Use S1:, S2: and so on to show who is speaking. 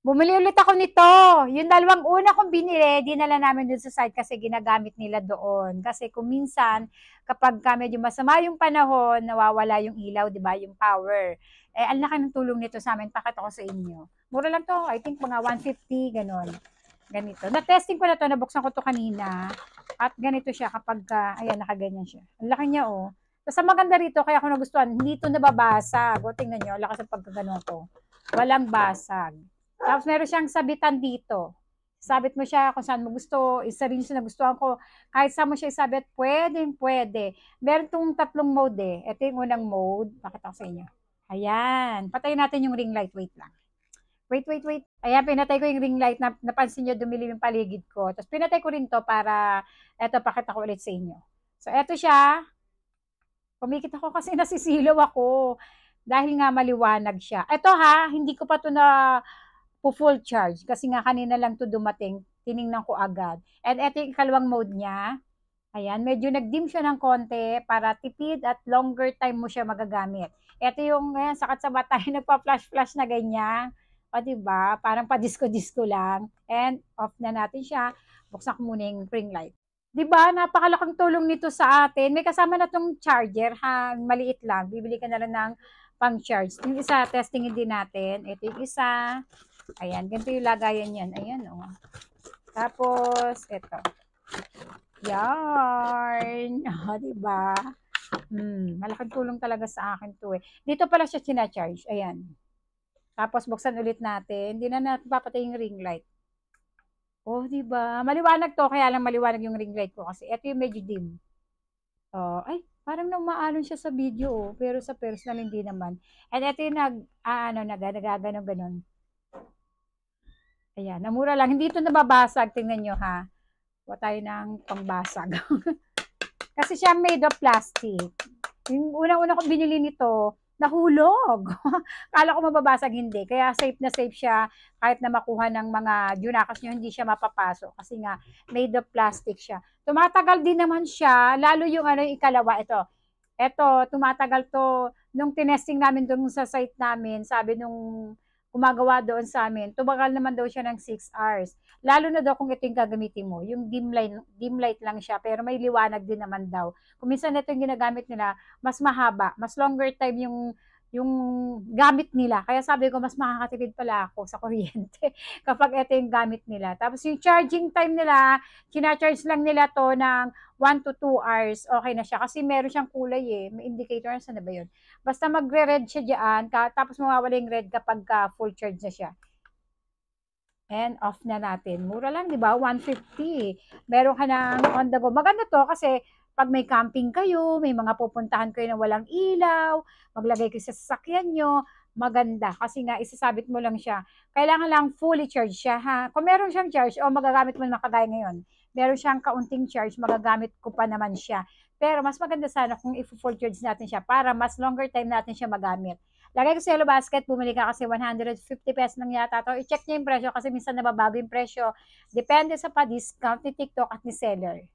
S1: Bumili ulit ako nito. Yung dalawang una kong binili, dinala namin dun sa site kasi ginagamit nila doon. Kasi kung minsan, kapag medyo masama yung panahon, nawawala yung ilaw, di ba, yung power. Eh, ang laki ng tulong nito sa amin. Pakita ko sa inyo. Mura lang to. I think mga 150, ganon. Ganito. Na-testing ko na to, nabuksan ko to kanina. At ganito siya kapag, ayan, nakaganyan siya. Ang laki niya, oh. Tapos ang maganda rito, kaya ako nagustuhan, hindi ito nababasag. O, tingnan nyo, lakas ang pagkaganon ko. Walang basag. Tapos meron siyang sabitan dito. Sabit mo siya kung saan mo gusto. Isa rin siya nagustuhan ko. Kahit saan mo siya isabit, pwede. Meron itong tatlong mode eh. Ito yung unang mode. Pakita ko sa inyo. Ayan. Patayin natin yung ring light. Wait lang. Wait. Ayan, pinatay ko yung ring light. Napansin nyo, dumili yung paligid ko. Tapos pinatay ko rin to para, eto, pakita ko ulit sa inyo. So, eto siya. Kumikit ako kasi nasisilaw ako. Dahil nga maliwanag siya. Eto ha, hindi ko pa to na full charge kasi nga kanina lang to dumating, tiningnan ko agad. And ito yung ikalawang mode niya. Ayan, medyo nag-dim siya ng konti para tipid at longer time mo siya magagamit. Ito yung ayan, sakat sa mata, nagpa-flash-flash na ganyan. O diba, parang pa-disco-disco lang. And off na natin siya. Buksan ko muna yung ring light. Diba, napakalaking tulong nito sa atin. May kasama na tong charger, ha, maliit lang. Bibili ka na lang ng pang-charge. Yung isa, testingin din natin. Ito yung isa. Ayan, ganito yung lagayan yan. Ayan, oh. Tapos, ito. Yarn. Oh, diba? Malaking tulong talaga sa akin to eh. Dito pala siya sinacharge. Ayan. Tapos, buksan ulit natin. Hindi na natin papatay yung ring light. Oh, diba? Maliwanag to. Kaya lang maliwanag yung ring light ko kasi ito yung medyo dim. Oh, ay, parang namaalon siya sa video oh. Pero sa personal hindi naman. And ito yung nagaganon ganon. Ayan, namura lang. Hindi ito nababasag. Tingnan nyo ha. Huwag tayo ng pangbasag. Kasi siya made of plastic. Yung unang-una kong binili nito, nahulog. Kala ko mababasag, hindi. Kaya safe na safe siya kahit na makuha ng mga junakas nyo, hindi siya mapapasok. Kasi nga, made of plastic siya. Tumatagal din naman siya, lalo yung ikalawa, ito. Ito, tumatagal to. Nung tinesting namin doon sa site namin, sabi nung gumagawa doon sa amin, tumagal naman daw siya ng 6 hours. Lalo na daw kung ito yung gagamitin mo, yung dim light lang siya, pero may liwanag din naman daw. Kung minsan ito yung ginagamit nila, mas mahaba, mas longer time yung gamit nila. Kaya sabi ko, mas makakatipid pala ako sa kuryente kapag ito yung gamit nila. Tapos yung charging time nila, kina-charge lang nila to ng 1 to 2 hours, okay na siya. Kasi meron siyang kulay eh. May indicator, saan na ba yun? Basta magre-red siya dyan, tapos mawawala yung red kapag full charge na siya. And off na natin. Mura lang, di ba? 150. Meron ka ng on the go. Maganda to kasi pag may camping kayo, may mga pupuntahan kayo na walang ilaw, maglagay kayo sa sasakyan nyo, maganda. Kasi nga, isasabit mo lang siya. Kailangan lang fully charge siya, ha? Kung meron siyang charge, o magagamit mo na kagaya ngayon, meron siyang kaunting charge, magagamit ko pa naman siya. Pero mas maganda sana kung i-full charge natin siya para mas longer time natin siya magamit. Lagay ko sa Yellow Basket, bumili ka kasi 150 pesos lang yata to. I-check niyo yung presyo kasi minsan nababago yung presyo. Depende sa pa-discount ni TikTok at ni seller.